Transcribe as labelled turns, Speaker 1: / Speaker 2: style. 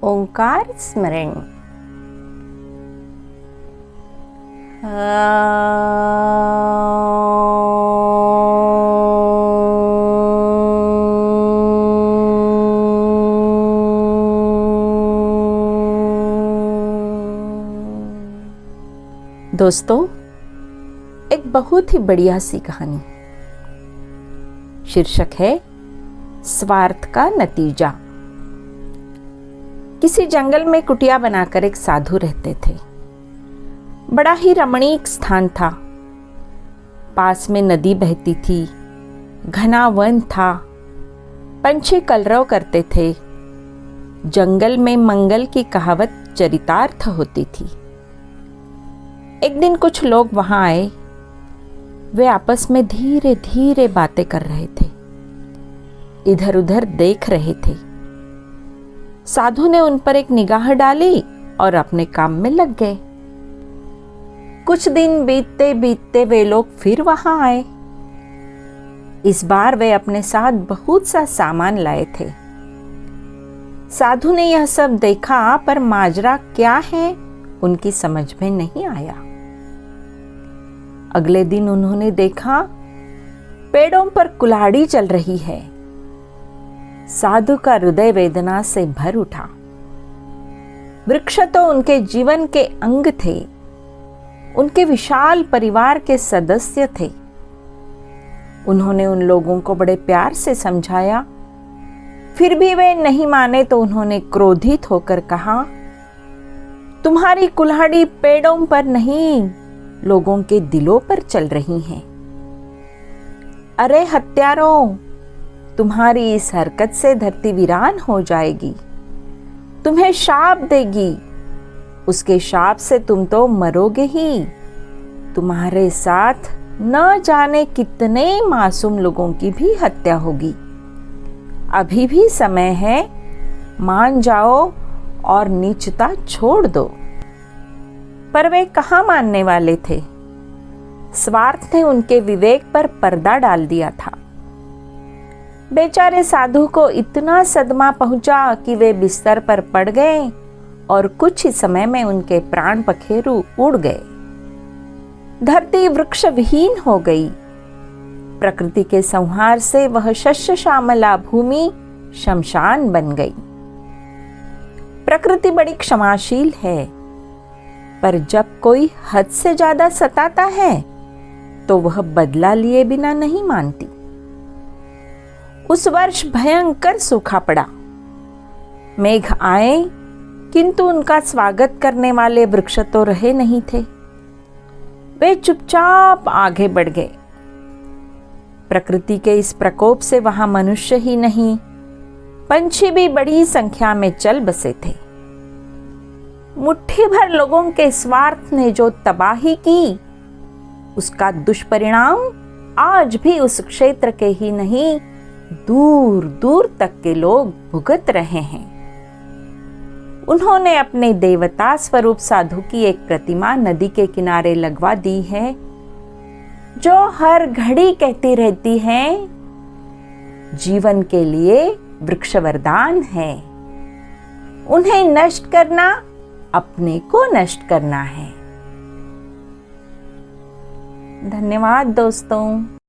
Speaker 1: ओंकार स्मरण। दोस्तों, एक बहुत ही बढ़िया सी कहानी। शीर्षक है स्वार्थ का नतीजा। किसी जंगल में कुटिया बनाकर एक साधु रहते थे। बड़ा ही रमणीक स्थान था। पास में नदी बहती थी, घना वन था, पंछी कलरव करते थे। जंगल में मंगल की कहावत चरितार्थ होती थी। एक दिन कुछ लोग वहां आए। वे आपस में धीरे धीरे बातें कर रहे थे, इधर उधर देख रहे थे। साधु ने उन पर एक निगाह डाली और अपने काम में लग गए। कुछ दिन बीतते बीतते वे लोग फिर वहां आए। इस बार वे अपने साथ बहुत सा सामान लाए थे। साधु ने यह सब देखा, पर माजरा क्या है उनकी समझ में नहीं आया। अगले दिन उन्होंने देखा पेड़ों पर कुल्हाड़ी चल रही है। साधु का हृदय वेदना से भर उठा। वृक्ष तो उनके जीवन के अंग थे, उनके विशाल परिवार के सदस्य थे। उन्होंने उन लोगों को बड़े प्यार से समझाया, फिर भी वे नहीं माने तो उन्होंने क्रोधित होकर कहा, तुम्हारी कुल्हाड़ी पेड़ों पर नहीं, लोगों के दिलों पर चल रही हैं। अरे हत्यारों, तुम्हारी इस हरकत से धरती वीरान हो जाएगी, तुम्हें शाप देगी। उसके शाप से तुम तो मरोगे ही। तुम्हारे साथ न जाने कितने मासूम लोगों की भी हत्या होगी। अभी भी समय है, मान जाओ और नीचता छोड़ दो। पर वे कहाँ मानने वाले थे। स्वार्थ ने उनके विवेक पर पर्दा डाल दिया था। बेचारे साधु को इतना सदमा पहुंचा कि वे बिस्तर पर पड़ गए और कुछ ही समय में उनके प्राण पखेरु उड़ गए। धरती वृक्ष विहीन हो गई। प्रकृति के संहार से वह शस्य श्यामला भूमि शमशान बन गई। प्रकृति बड़ी क्षमाशील है, पर जब कोई हद से ज्यादा सताता है तो वह बदला लिए बिना नहीं मानती। उस वर्ष भयंकर सूखा पड़ा। मेघ आए, किंतु उनका स्वागत करने वाले वृक्ष तो रहे नहीं थे। वे चुपचाप आगे बढ़ गए। प्रकृति के इस प्रकोप से वहां मनुष्य ही नहीं, पंछी भी बड़ी संख्या में चल बसे थे। मुट्ठी भर लोगों के स्वार्थ ने जो तबाही की, उसका दुष्परिणाम आज भी उस क्षेत्र के ही नहीं, दूर दूर तक के लोग भुगत रहे हैं। उन्होंने अपने देवता स्वरूप साधु की एक प्रतिमा नदी के किनारे लगवा दी है, जो हर घड़ी कहती रहती है, जीवन के लिए वृक्ष वरदान है। उन्हें नष्ट करना अपने को नष्ट करना है। धन्यवाद दोस्तों।